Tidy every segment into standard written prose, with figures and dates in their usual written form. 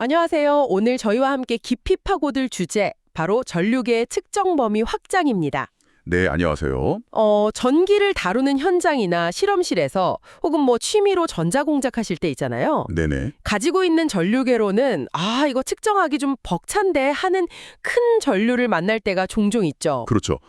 안녕하세요. 오늘 저희와 함께 깊이 파고들 주제, 바로 전류계의 측정 범위 확장입니다. 네, 안녕하세요. 전기를 다루는 현장이나 실험실에서 혹은 취미로 전자공작 하실 때 있잖아요. 네네. 가지고 있는 전류계로는 이거 측정하기 좀 벅찬데 하는 큰 전류를 만날 때가 종종 있죠. 그렇죠.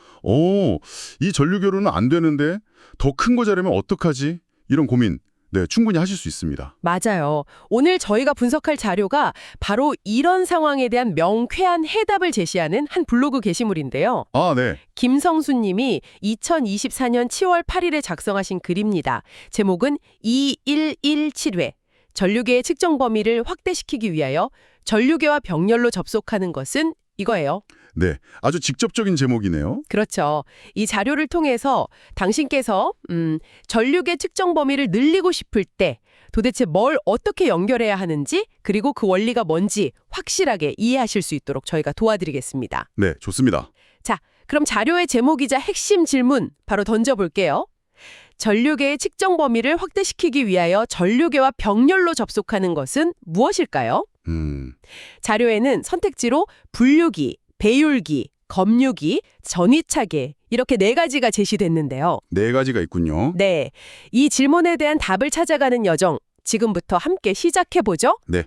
이 전류교류는 안 되는데 더 큰 거 자르면 어떡하지? 이런 고민, 네, 충분히 하실 수 있습니다. 맞아요. 오늘 저희가 분석할 자료가 바로 이런 상황에 대한 명쾌한 해답을 제시하는 한 블로그 게시물인데요. 아, 네. 김성수 님이 2024년 7월 8일에 작성하신 글입니다. 제목은 2117회 전류계의 측정 범위를 확대시키기 위하여 전류계와 병렬로 접속하는 것은 이거예요. 네, 아주 직접적인 제목이네요. 그렇죠. 이 자료를 통해서 당신께서 전류계 측정 범위를 늘리고 싶을 때 도대체 뭘 어떻게 연결해야 하는지, 그리고 그 원리가 뭔지 확실하게 이해하실 수 있도록 저희가 도와드리겠습니다. 네, 좋습니다. 자, 그럼 자료의 제목이자 핵심 질문 바로 던져볼게요. 전류계의 측정 범위를 확대시키기 위하여 전류계와 병렬로 접속하는 것은 무엇일까요? 자료에는 선택지로 분류기, 배율기, 검유기, 전위차계 이렇게 4가지가 제시됐는데요. 네 가지가 있군요. 네, 이 질문에 대한 답을 찾아가는 여정 지금부터 함께 시작해보죠. 네.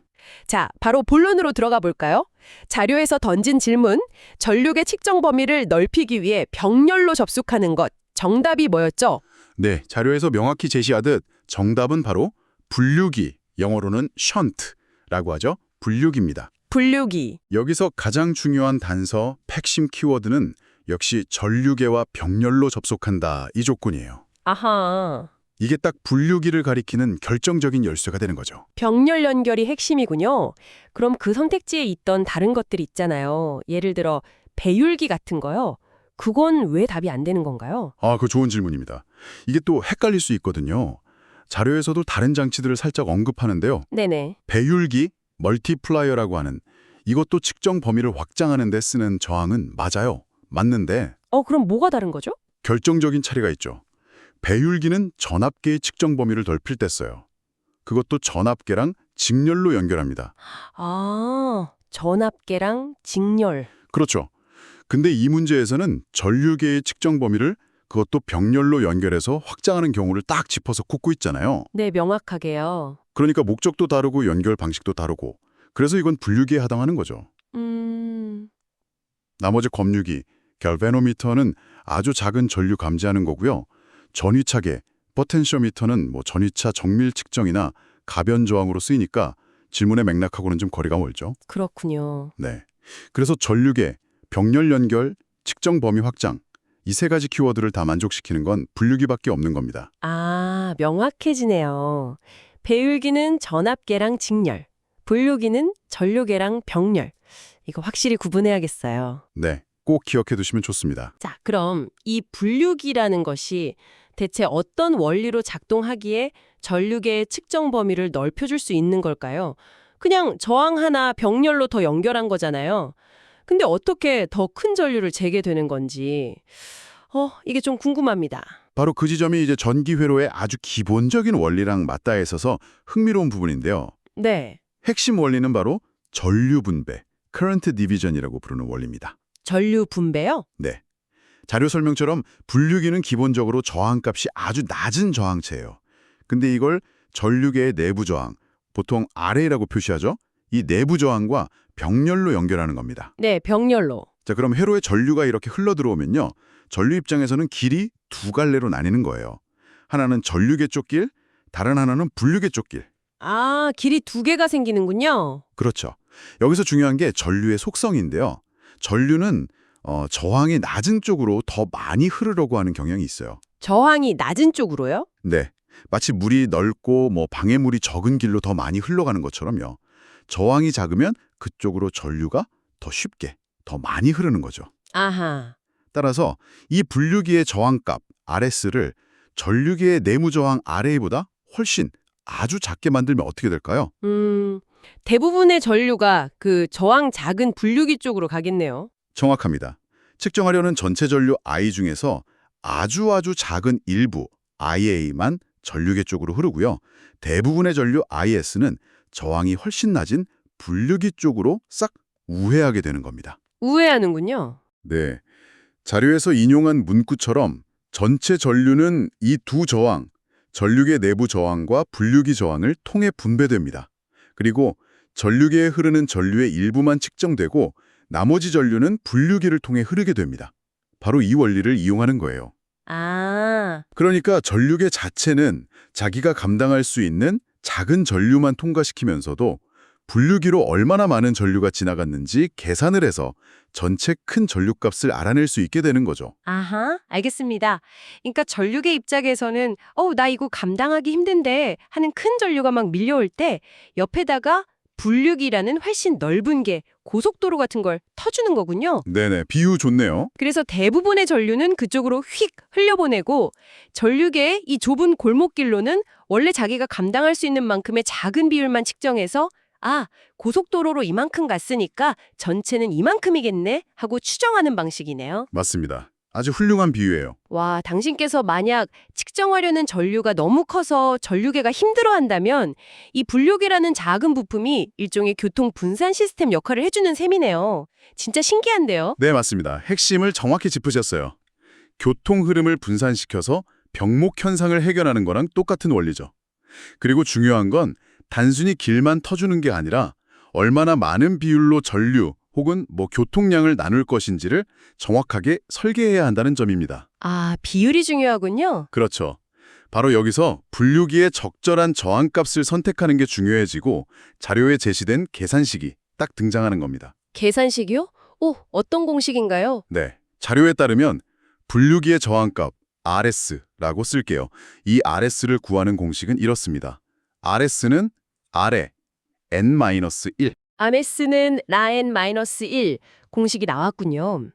자, 바로 본론으로 들어가 볼까요? 자료에서 던진 질문, 전류계 측정 범위를 넓히기 위해 병렬로 접속하는 것, 정답이 뭐였죠? 네, 자료에서 명확히 제시하듯 정답은 바로 분류기, 영어로는 션트라고 하죠. 분류기입니다. 분류기. 여기서 가장 중요한 단서, 핵심 키워드는 역시 전류계와 병렬로 접속한다 이 조건이에요. 아하, 이게 딱 분류기를 가리키는 결정적인 열쇠가 되는 거죠. 병렬 연결이 핵심이군요. 그럼 그 선택지에 있던 다른 것들 있잖아요. 예를 들어 배율기 같은 거요. 그건 왜 답이 안 되는 건가요? 아, 그거 좋은 질문입니다. 이게 또 헷갈릴 수 있거든요. 자료에서도 다른 장치들을 살짝 언급하는데요. 네네. 배율기, 멀티플라이어라고 하는 이것도 측정 범위를 확장하는 데 쓰는 저항은 맞아요. 맞는데 그럼 뭐가 다른 거죠? 결정적인 차이가 있죠. 배율기는 전압계의 측정 범위를 넓힐 때 써요. 그것도 전압계랑 직렬로 연결합니다. 전압계랑 직렬. 그렇죠. 근데 이 문제에서는 전류계의 측정 범위를 그것도 병렬로 연결해서 확장하는 경우를 딱 짚어서 꼽고 있잖아요. 네, 명확하게요. 그러니까 목적도 다르고 연결 방식도 다르고 그래서 이건 분류기에 해당하는 거죠. 나머지 검유기, 갤베노미터는 아주 작은 전류 감지하는 거고요. 전위차계, 포텐셔미터는 전위차 정밀 측정이나 가변 저항으로 쓰이니까 질문의 맥락하고는 좀 거리가 멀죠. 그렇군요. 네. 그래서 전류계, 병렬 연결, 측정 범위 확장 이 3가지 키워드를 다 만족시키는 건 분류기밖에 없는 겁니다. 명확해지네요. 배율기는 전압계랑 직렬, 분류기는 전류계랑 병렬. 이거 확실히 구분해야겠어요. 네. 꼭 기억해 두시면 좋습니다. 자, 그럼 이 분류기라는 것이 대체 어떤 원리로 작동하기에 전류계의 측정 범위를 넓혀줄 수 있는 걸까요? 그냥 저항 하나 병렬로 더 연결한 거잖아요. 근데 어떻게 더 큰 전류를 재게 되는 건지 이게 좀 궁금합니다. 바로 그 지점이 이제 전기 회로의 아주 기본적인 원리랑 맞닿아 있어서 흥미로운 부분인데요. 네, 핵심 원리는 바로 전류 분배, current division이라고 부르는 원리입니다. 전류 분배요? 네. 자료 설명처럼 분류기는 기본적으로 저항값이 아주 낮은 저항체예요. 근데 이걸 전류계의 내부 저항, 보통 RA라고 표시하죠? 이 내부 저항과 병렬로 연결하는 겁니다. 네, 병렬로. 자, 그럼 회로에 전류가 이렇게 흘러 들어오면요. 전류 입장에서는 길이 2갈래로 나뉘는 거예요. 하나는 전류계 쪽 길, 다른 하나는 분류계 쪽 길. 길이 2개가 생기는군요. 그렇죠. 여기서 중요한 게 전류의 속성인데요. 전류는 저항이 낮은 쪽으로 더 많이 흐르려고 하는 경향이 있어요. 저항이 낮은 쪽으로요? 네. 마치 물이 넓고 방해물이 적은 길로 더 많이 흘러가는 것처럼요. 저항이 작으면 그쪽으로 전류가 더 쉽게, 더 많이 흐르는 거죠. 아하. 따라서 이 분류기의 저항값 RS를 전류기의 내무 저항 RA보다 훨씬 아주 작게 만들면 어떻게 될까요? 대부분의 전류가 그 저항 작은 분류기 쪽으로 가겠네요. 정확합니다. 측정하려는 전체 전류 I 중에서 아주 작은 일부 IA만 전류계 쪽으로 흐르고요. 대부분의 전류 IS는 저항이 훨씬 낮은 분류기 쪽으로 싹 우회하게 되는 겁니다. 우회하는군요. 네. 자료에서 인용한 문구처럼 전체 전류는 이 두 저항, 전류계 내부 저항과 분류기 저항을 통해 분배됩니다. 그리고 전류계에 흐르는 전류의 일부만 측정되고 나머지 전류는 분류기를 통해 흐르게 됩니다. 바로 이 원리를 이용하는 거예요. 아, 그러니까 전류계 자체는 자기가 감당할 수 있는 작은 전류만 통과시키면서도 분류기로 얼마나 많은 전류가 지나갔는지 계산을 해서 전체 큰 전류값을 알아낼 수 있게 되는 거죠. 아하, 알겠습니다. 그러니까 전류계 입장에서는 나 이거 감당하기 힘든데 하는 큰 전류가 막 밀려올 때 옆에다가 분류기라는 훨씬 넓은 게 고속도로 같은 걸 터주는 거군요. 네네, 비유 좋네요. 그래서 대부분의 전류는 그쪽으로 휙 흘려보내고 전류계의 이 좁은 골목길로는 원래 자기가 감당할 수 있는 만큼의 작은 비율만 측정해서 고속도로로 이만큼 갔으니까 전체는 이만큼이겠네 하고 추정하는 방식이네요. 맞습니다. 아주 훌륭한 비유예요. 와, 당신께서 만약 측정하려는 전류가 너무 커서 전류계가 힘들어한다면 이 분류계라는 작은 부품이 일종의 교통 분산 시스템 역할을 해주는 셈이네요. 진짜 신기한데요? 네, 맞습니다. 핵심을 정확히 짚으셨어요. 교통 흐름을 분산시켜서 병목 현상을 해결하는 거랑 똑같은 원리죠. 그리고 중요한 건 단순히 길만 터주는 게 아니라 얼마나 많은 비율로 전류 혹은 교통량을 나눌 것인지를 정확하게 설계해야 한다는 점입니다. 아, 비율이 중요하군요. 그렇죠. 바로 여기서 분류기의 적절한 저항값을 선택하는 게 중요해지고 자료에 제시된 계산식이 딱 등장하는 겁니다. 계산식이요? 오, 어떤 공식인가요? 네, 자료에 따르면 분류기의 저항값 RS라고 쓸게요. 이 RS를 구하는 공식은 이렇습니다. RS는 R에 N-1 RS는 라N-1 공식이 나왔군요.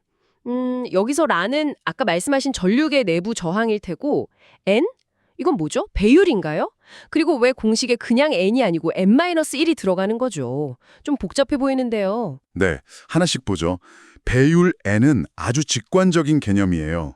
여기서 라는 아까 말씀하신 전류계 내부 저항일 테고 N? 이건 뭐죠? 배율인가요? 그리고 왜 공식에 그냥 N이 아니고 N-1이 들어가는 거죠? 좀 복잡해 보이는데요. 네, 하나씩 보죠. 배율 N은 아주 직관적인 개념이에요.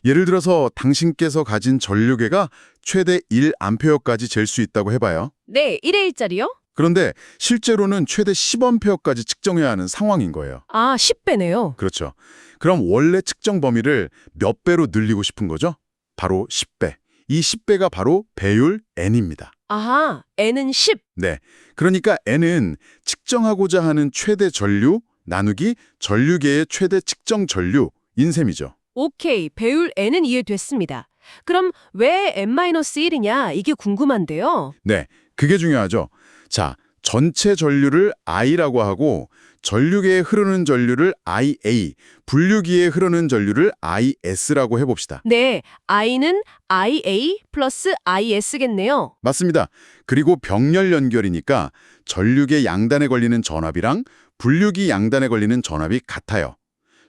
예를 들어서 당신께서 가진 전류계가 최대 1A까지 잴 수 있다고 해봐요. 네, 1의 1짜리요? 그런데 실제로는 최대 10A까지 측정해야 하는 상황인 거예요. 아, 10배네요. 그렇죠. 그럼 원래 측정 범위를 몇 배로 늘리고 싶은 거죠? 바로 10배. 이 10배가 바로 배율 N입니다. 아하, N은 10. 네, 그러니까 N은 측정하고자 하는 최대 전류 나누기 전류계의 최대 측정 전류인 셈이죠. 오케이, 배율 N은 이해됐습니다. 그럼 왜 N-1이냐? 이게 궁금한데요. 네, 그게 중요하죠. 자, 전체 전류를 I라고 하고 전류계에 흐르는 전류를 IA, 분류기에 흐르는 전류를 IS라고 해봅시다. 네, I는 IA 플러스 IS겠네요. 맞습니다. 그리고 병렬 연결이니까 전류계 양단에 걸리는 전압이랑 분류기 양단에 걸리는 전압이 같아요.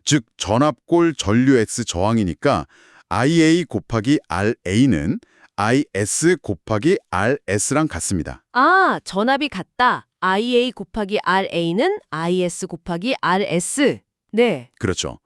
즉, 전압골 전류 S 저항이니까 IA 곱하기 RA는 IS 곱하기 RS랑 같습니다. 아, 전압이 같다. IA 곱하기 RA는 IS 곱하기 RS. 네. 그렇죠.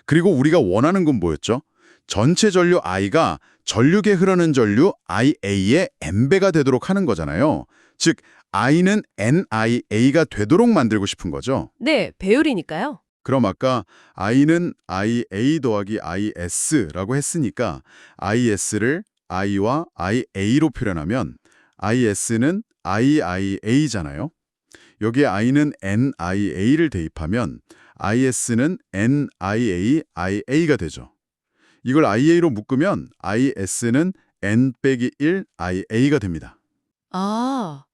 그리고 우리가 원하는 건 뭐였죠? 전체 전류 I가 전류계 흐르는 전류 IA의 N배가 되도록 하는 거잖아요. 즉, I는 NIA가 되도록 만들고 싶은 거죠. 네, 배율이니까요. 그럼 아까 I는 IA 더하기 IS라고 했으니까 IS를 I와 IA로 표현하면 IS는 IIA잖아요. 여기에 I는 NIA를 대입하면 IS는 NIAIA가 되죠. 이걸 IA로 묶으면 IS는 N-1 IA가 됩니다. 아,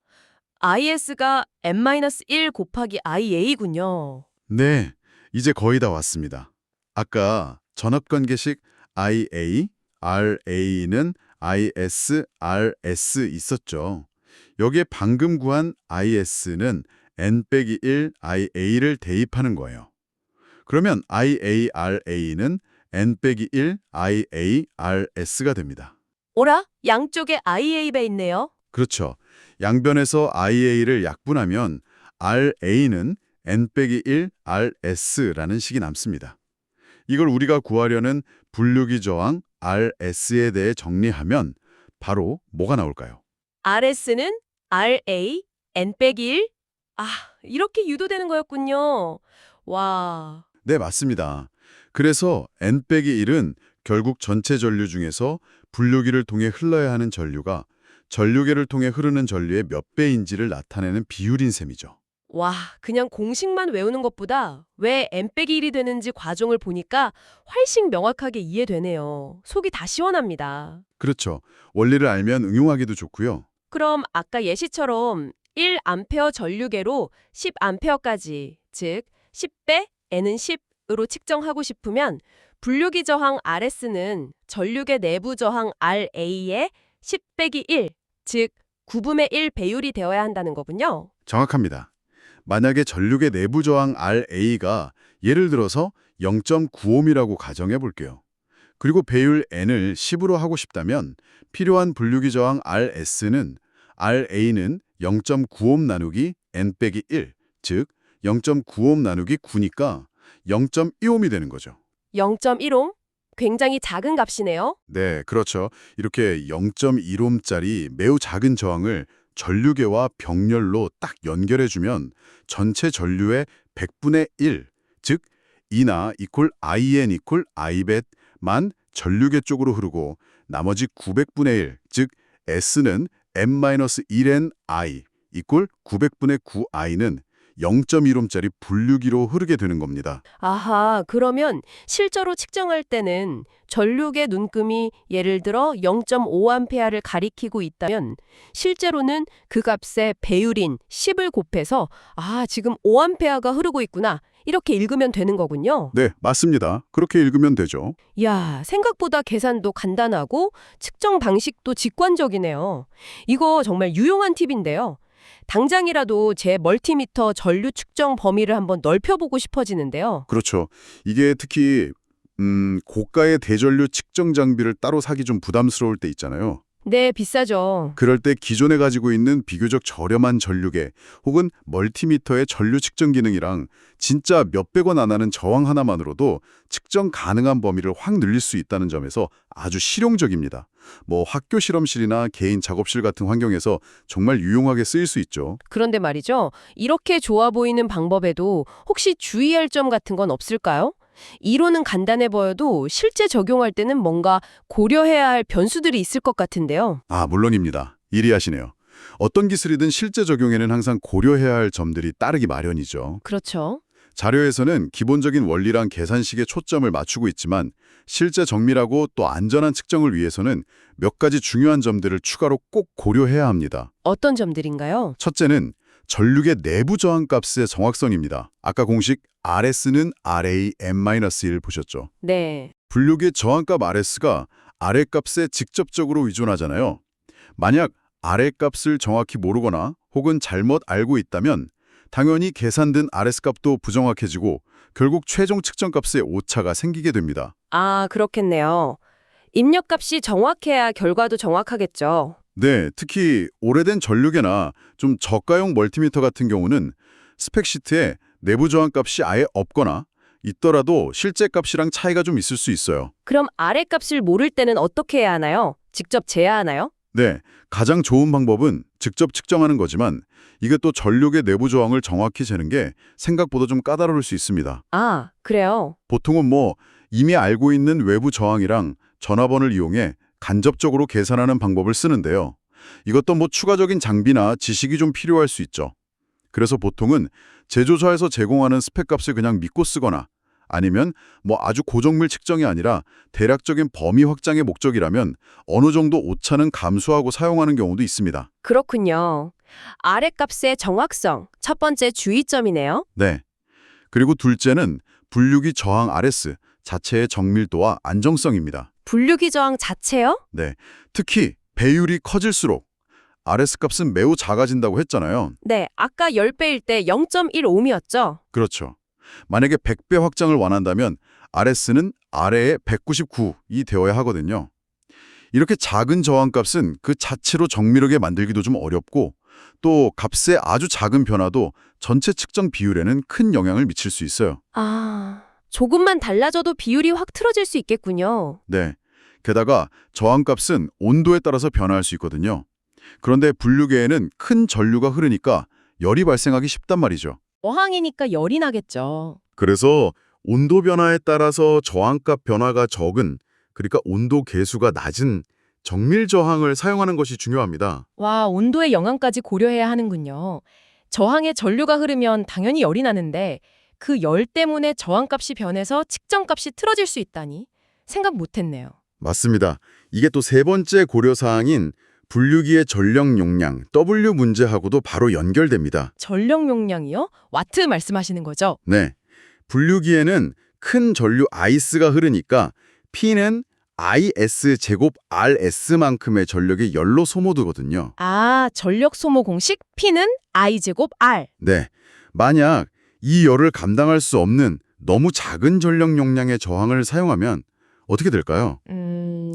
IS가 N-1 곱하기 IA군요. 네, 이제 거의 다 왔습니다. 아까 전압관계식 IA, RA는 IS, RS 있었죠. 여기에 방금 구한 IS는 N-1 IA를 대입하는 거예요. 그러면 IARA는 N-1 IARS가 됩니다. 오라, 양쪽에 IA배 있네요. 그렇죠. 양변에서 IA를 약분하면 RA는 N-1 RS라는 식이 남습니다. 이걸 우리가 구하려는 분류기 저항 RS에 대해 정리하면 바로 뭐가 나올까요? RS는 RA, N-1, 아, 이렇게 유도되는 거였군요. 와, 네, 맞습니다. 그래서 N-1은 결국 전체 전류 중에서 분류기를 통해 흘러야 하는 전류가 전류계를 통해 흐르는 전류의 몇 배인지를 나타내는 비율인 셈이죠. 와, 그냥 공식만 외우는 것보다 왜 n-1이 되는지 과정을 보니까 훨씬 명확하게 이해되네요. 속이 다 시원합니다. 그렇죠. 원리를 알면 응용하기도 좋고요. 그럼 아까 예시처럼 1A 전류계로 10A까지, 즉 10배 N은 10으로 측정하고 싶으면 분류기 저항 RS는 전류계 내부 저항 RA의 10 빼기 1, 즉 9분의 1 배율이 되어야 한다는 거군요. 정확합니다. 만약에 전류계 내부 저항 RA가 예를 들어서 0.95ohm이라고 가정해 볼게요. 그리고 배율 N을 10으로 하고 싶다면 필요한 분류기 저항 RS는 RA는 0.9ohm 나누기 N 빼기 1, 즉 0.9ohm 나누기 9니까 0.2ohm이 되는 거죠. 0.1옴? 굉장히 작은 값이네요. 네, 그렇죠. 이렇게 0.1ohm짜리 매우 작은 저항을 전류계와 병렬로 딱 연결해주면 전체 전류의 100분의 1, 즉 E나 이퀄 IN 이퀄 I벳만 전류계 쪽으로 흐르고 나머지 900분의 1, 즉 S는 n-1n I 이퀄 900분의 9i는 0.1ohm짜리 분류기로 흐르게 되는 겁니다. 아하, 그러면 실제로 측정할 때는 전류계 눈금이 예를 들어 0.5A를 가리키고 있다면 실제로는 그 값에 배율인 10을 곱해서 지금 5A가 흐르고 있구나. 이렇게 읽으면 되는 거군요. 네, 맞습니다. 그렇게 읽으면 되죠. 이야, 생각보다 계산도 간단하고 측정 방식도 직관적이네요. 이거 정말 유용한 팁인데요. 당장이라도 제 멀티미터 전류 측정 범위를 한번 넓혀보고 싶어지는데요. 그렇죠. 이게 특히 고가의 대전류 측정 장비를 따로 사기 좀 부담스러울 때 있잖아요. 네, 비싸죠. 그럴 때 기존에 가지고 있는 비교적 저렴한 전류계 혹은 멀티미터의 전류 측정 기능이랑 진짜 몇백 원 안 하는 저항 하나만으로도 측정 가능한 범위를 확 늘릴 수 있다는 점에서 아주 실용적입니다. 뭐 학교 실험실이나 개인 작업실 같은 환경에서 정말 유용하게 쓰일 수 있죠. 그런데 말이죠. 이렇게 좋아 보이는 방법에도 혹시 주의할 점 같은 건 없을까요? 이론은 간단해 보여도 실제 적용할 때는 뭔가 고려해야 할 변수들이 있을 것 같은데요. 아, 물론입니다. 예리하시네요. 어떤 기술이든 실제 적용에는 항상 고려해야 할 점들이 따르기 마련이죠. 그렇죠. 자료에서는 기본적인 원리랑 계산식에 초점을 맞추고 있지만 실제 정밀하고 또 안전한 측정을 위해서는 몇 가지 중요한 점들을 추가로 꼭 고려해야 합니다. 어떤 점들인가요? 첫째는 전류계 내부 저항값의 정확성입니다. 아까 공식 RS는 RAM-1 보셨죠? 네. 분류계 저항값 RS가 아래값에 직접적으로 의존하잖아요. 만약 아래값을 정확히 모르거나 혹은 잘못 알고 있다면 당연히 계산된 RS값도 부정확해지고 결국 최종 측정값에 오차가 생기게 됩니다. 아, 그렇겠네요. 입력값이 정확해야 결과도 정확하겠죠. 네, 특히 오래된 전류계나 좀 저가용 멀티미터 같은 경우는 스펙시트에 내부 저항값이 아예 없거나 있더라도 실제 값이랑 차이가 좀 있을 수 있어요. 그럼 아래값을 모를 때는 어떻게 해야 하나요? 직접 재야 하나요? 네, 가장 좋은 방법은 직접 측정하는 거지만 이게 또 전류계 내부 저항을 정확히 재는 게 생각보다 좀 까다로울 수 있습니다. 아, 그래요. 보통은 이미 알고 있는 외부 저항이랑 전화번을 이용해 간접적으로 계산하는 방법을 쓰는데요. 이것도 추가적인 장비나 지식이 좀 필요할 수 있죠. 그래서 보통은 제조사에서 제공하는 스펙값을 그냥 믿고 쓰거나 아니면 아주 고정밀 측정이 아니라 대략적인 범위 확장의 목적이라면 어느 정도 오차는 감수하고 사용하는 경우도 있습니다. 그렇군요. 아래값의 정확성, 첫 번째 주의점이네요. 네. 그리고 둘째는 분류기 저항 RS 자체의 정밀도와 안정성입니다. 분류기 저항 자체요? 네. 특히 배율이 커질수록 RS 값은 매우 작아진다고 했잖아요. 네, 아까 10배일 때 0.1ohm이었죠. 그렇죠. 만약에 100배 확장을 원한다면 RS는 아래에 199이 되어야 하거든요. 이렇게 작은 저항값은 그 자체로 정밀하게 만들기도 좀 어렵고 또 값의 아주 작은 변화도 전체 측정 비율에는 큰 영향을 미칠 수 있어요. 아, 조금만 달라져도 비율이 확 틀어질 수 있겠군요. 네. 게다가 저항값은 온도에 따라서 변화할 수 있거든요. 그런데 분류계에는 큰 전류가 흐르니까 열이 발생하기 쉽단 말이죠. 어항이니까 열이 나겠죠. 그래서 온도 변화에 따라서 저항값 변화가 적은, 그러니까 온도 계수가 낮은 정밀 저항을 사용하는 것이 중요합니다. 와, 온도의 영향까지 고려해야 하는군요. 저항에 전류가 흐르면 당연히 열이 나는데 그 열 때문에 저항값이 변해서 측정값이 틀어질 수 있다니 생각 못했네요. 맞습니다. 이게 또 세 번째 고려사항인 분류기의 전력 용량, W 문제하고도 바로 연결됩니다. 전력 용량이요? 와트 말씀하시는 거죠? 네. 분류기에는 큰 전류 I스가 흐르니까 P는 IS 제곱 RS만큼의 전력이 열로 소모되거든요. 아, 전력 소모 공식 P는 I 제곱 R. 네. 만약 이 열을 감당할 수 없는 너무 작은 전력 용량의 저항을 사용하면 어떻게 될까요?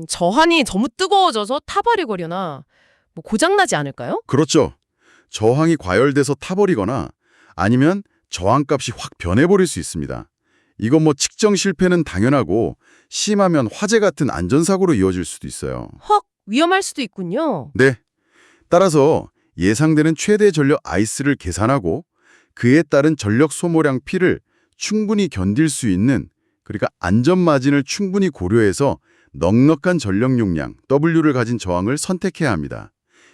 저한이 너무 뜨거워져서 타버리거려나 뭐 고장나지 않을까요? 그렇죠. 저항이 과열돼서 타버리거나 아니면 저항값이 확 변해버릴 수 있습니다. 이건 뭐 측정 실패는 당연하고 심하면 화재 같은 안전사고로 이어질 수도 있어요. 헉, 위험할 수도 있군요. 네. 따라서 예상되는 최대 전력 I스를 계산하고 그에 따른 전력 소모량 P를 충분히 견딜 수 있는, 그러니까 안전 마진을 충분히 고려해서 넉넉한 전력 용량 W를 가진 저항을 선택해야 합니다.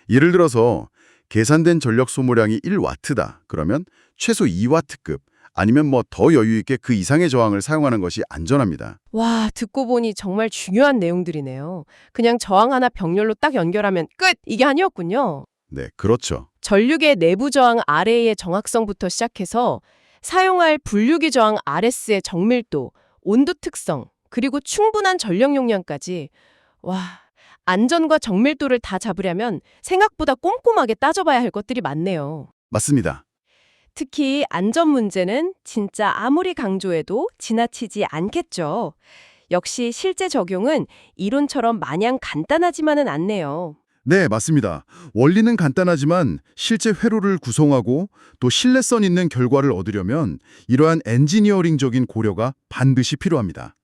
예를 들어서 계산된 전력 소모량이 1와트다. 그러면 최소 2와트급 아니면 뭐 더 여유 있게 그 이상의 저항을 사용하는 것이 안전합니다. 와, 듣고 보니 정말 중요한 내용들이네요. 그냥 저항 하나 병렬로 딱 연결하면 끝! 이게 아니었군요. 네, 그렇죠. 전류계 내부 저항 RA의 정확성부터 시작해서 사용할 분류기 저항 RS의 정밀도, 온도 특성, 그리고 충분한 전력 용량까지. 와, 안전과 정밀도를 다 잡으려면 생각보다 꼼꼼하게 따져봐야 할 것들이 많네요. 맞습니다. 특히 안전 문제는 진짜 아무리 강조해도 지나치지 않겠죠. 역시 실제 적용은 이론처럼 마냥 간단하지만은 않네요. 네, 맞습니다. 원리는 간단하지만 실제 회로를 구성하고 또 신뢰성 있는 결과를 얻으려면 이러한 엔지니어링적인 고려가 반드시 필요합니다.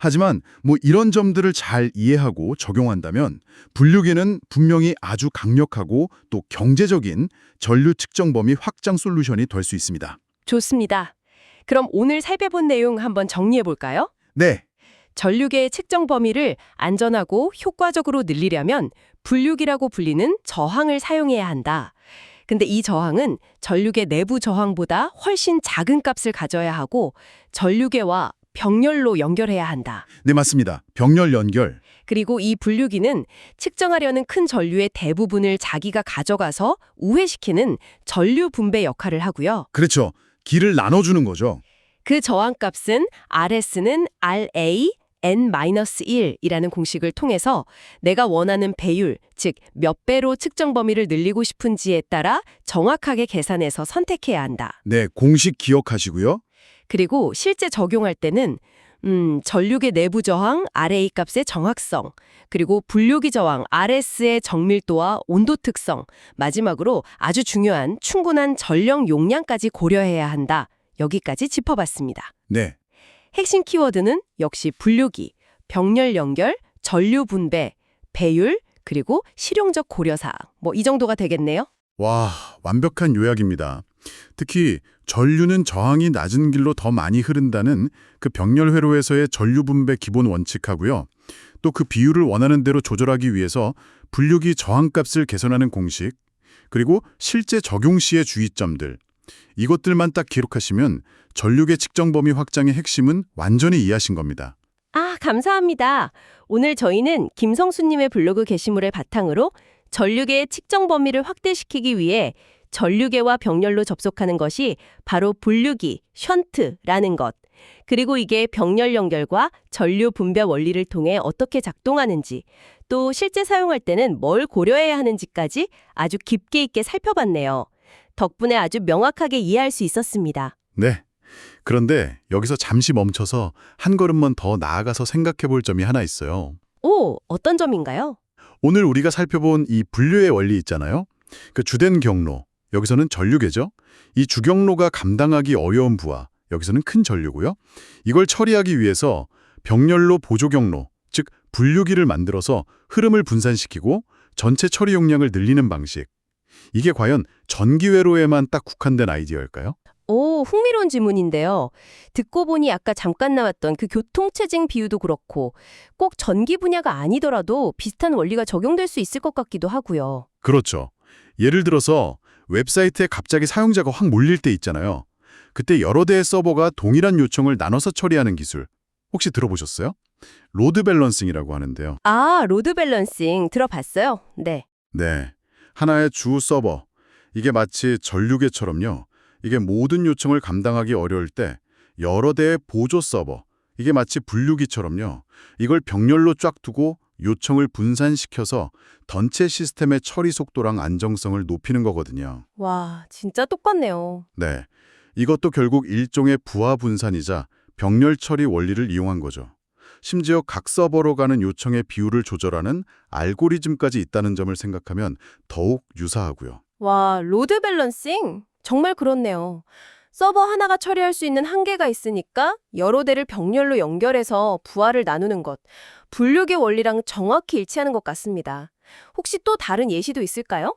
하지만 뭐 이런 점들을 잘 이해하고 적용한다면 분류기는 분명히 아주 강력하고 또 경제적인 전류 측정 범위 확장 솔루션이 될 수 있습니다. 좋습니다. 그럼 오늘 살펴본 내용 한번 정리해 볼까요? 네, 전류계의 측정 범위를 안전하고 효과적으로 늘리려면 분류기라고 불리는 저항을 사용해야 한다. 근데 이 저항은 전류계 내부 저항보다 훨씬 작은 값을 가져야 하고 전류계와 병렬로 연결해야 한다. 네 맞습니다. 병렬 연결. 그리고 이 분류기는 측정하려는 큰 전류의 대부분을 자기가 가져가서 우회시키는 전류 분배 역할을 하고요. 그렇죠. 길을 나눠주는 거죠. 그 저항값은 RS는 RA N-1이라는 공식을 통해서 내가 원하는 배율, 즉 몇 배로 측정 범위를 늘리고 싶은지에 따라 정확하게 계산해서 선택해야 한다. 네, 공식 기억하시고요. 그리고 실제 적용할 때는 전류계 내부 저항 RA 값의 정확성, 그리고 분류기 저항 RS의 정밀도와 온도 특성, 마지막으로 아주 중요한 충분한 전력 용량까지 고려해야 한다. 여기까지 짚어봤습니다. 네, 핵심 키워드는 역시 분류기, 병렬 연결, 전류 분배, 배율, 그리고 실용적 고려사항. 뭐 이 정도가 되겠네요. 와, 완벽한 요약입니다. 특히 전류는 저항이 낮은 길로 더 많이 흐른다는 그 병렬 회로에서의 전류 분배 기본 원칙하고요. 또 그 비율을 원하는 대로 조절하기 위해서 분류기 저항값을 개선하는 공식, 그리고 실제 적용 시의 주의점들. 이것들만 딱 기록하시면 전류계 측정 범위 확장의 핵심은 완전히 이해하신 겁니다. 아, 감사합니다. 오늘 저희는 김성수님의 블로그 게시물을 바탕으로 전류계의 측정 범위를 확대시키기 위해 전류계와 병렬로 접속하는 것이 바로 분류기, 션트라는 것, 그리고 이게 병렬 연결과 전류 분배 원리를 통해 어떻게 작동하는지, 또 실제 사용할 때는 뭘 고려해야 하는지까지 아주 깊게 있게 살펴봤네요. 덕분에 아주 명확하게 이해할 수 있었습니다. 네. 그런데 여기서 잠시 멈춰서 한 걸음만 더 나아가서 생각해 볼 점이 하나 있어요. 오, 어떤 점인가요? 오늘 우리가 살펴본 이 분류의 원리 있잖아요. 그 주된 경로, 여기서는 전류계죠. 이 주경로가 감당하기 어려운 부하, 여기서는 큰 전류고요. 이걸 처리하기 위해서 병렬로 보조 경로, 즉 분류기를 만들어서 흐름을 분산시키고 전체 처리 용량을 늘리는 방식. 이게 과연 전기회로에만 딱 국한된 아이디어일까요? 오, 흥미로운 질문인데요. 듣고 보니 아까 잠깐 나왔던 그 교통체증 비유도 그렇고 꼭 전기 분야가 아니더라도 비슷한 원리가 적용될 수 있을 것 같기도 하고요. 그렇죠. 예를 들어서 웹사이트에 갑자기 사용자가 확 몰릴 때 있잖아요. 그때 여러 대의 서버가 동일한 요청을 나눠서 처리하는 기술. 혹시 들어보셨어요? 로드 밸런싱이라고 하는데요. 아, 로드 밸런싱 들어봤어요? 네. 네. 하나의 주 서버. 이게 마치 전류계처럼요. 이게 모든 요청을 감당하기 어려울 때 여러 대의 보조 서버. 이게 마치 분류기처럼요. 이걸 병렬로 쫙 두고 요청을 분산시켜서 전체 시스템의 처리 속도랑 안정성을 높이는 거거든요. 와, 진짜 똑같네요. 네. 이것도 결국 일종의 부하 분산이자 병렬 처리 원리를 이용한 거죠. 심지어 각 서버로 가는 요청의 비율을 조절하는 알고리즘까지 있다는 점을 생각하면 더욱 유사하고요. 와, 로드 밸런싱? 정말 그렇네요. 서버 하나가 처리할 수 있는 한계가 있으니까 여러 대를 병렬로 연결해서 부하를 나누는 것. 분류계 원리랑 정확히 일치하는 것 같습니다. 혹시 또 다른 예시도 있을까요?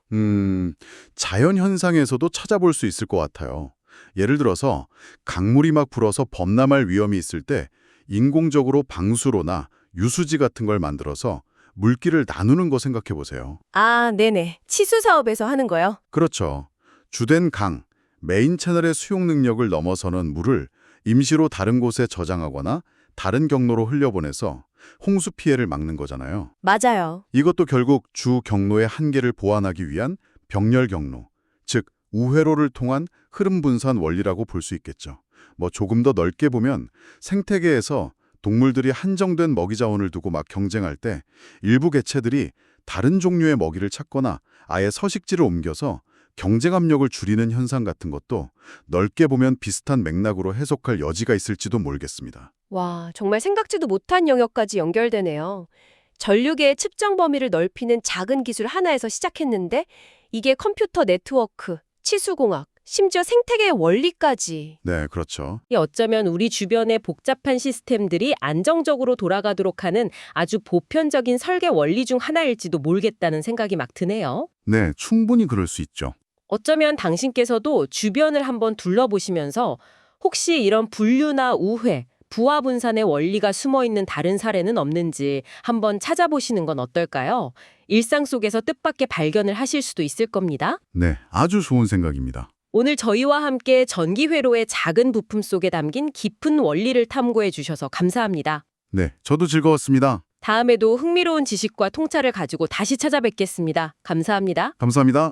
자연 현상에서도 찾아볼 수 있을 것 같아요. 예를 들어서 강물이 막 불어서 범람할 위험이 있을 때 인공적으로 방수로나 유수지 같은 걸 만들어서 물길을 나누는 거 생각해 보세요. 아, 네네. 치수 사업에서 하는 거요? 그렇죠. 주된 강, 메인 채널의 수용 능력을 넘어서는 물을 임시로 다른 곳에 저장하거나 다른 경로로 흘려보내서 홍수 피해를 막는 거잖아요. 맞아요. 이것도 결국 주 경로의 한계를 보완하기 위한 병렬 경로, 즉 우회로를 통한 흐름 분산 원리라고 볼 수 있겠죠. 조금 더 넓게 보면 생태계에서 동물들이 한정된 먹이 자원을 두고 막 경쟁할 때 일부 개체들이 다른 종류의 먹이를 찾거나 아예 서식지를 옮겨서 경쟁 압력을 줄이는 현상 같은 것도 넓게 보면 비슷한 맥락으로 해석할 여지가 있을지도 모르겠습니다. 와, 정말 생각지도 못한 영역까지 연결되네요. 전류계의 측정 범위를 넓히는 작은 기술 하나에서 시작했는데 이게 컴퓨터 네트워크, 치수공학, 심지어 생태계의 원리까지. 네, 그렇죠. 어쩌면 우리 주변의 복잡한 시스템들이 안정적으로 돌아가도록 하는 아주 보편적인 설계 원리 중 하나일지도 모르겠다는 생각이 막 드네요. 네, 충분히 그럴 수 있죠. 어쩌면 당신께서도 주변을 한번 둘러보시면서 혹시 이런 분류나 우회, 부하 분산의 원리가 숨어있는 다른 사례는 없는지 한번 찾아보시는 건 어떨까요? 일상 속에서 뜻밖의 발견을 하실 수도 있을 겁니다. 네, 아주 좋은 생각입니다. 오늘 저희와 함께 전기회로의 작은 부품 속에 담긴 깊은 원리를 탐구해 주셔서 감사합니다. 네, 저도 즐거웠습니다. 다음에도 흥미로운 지식과 통찰을 가지고 다시 찾아뵙겠습니다. 감사합니다. 감사합니다.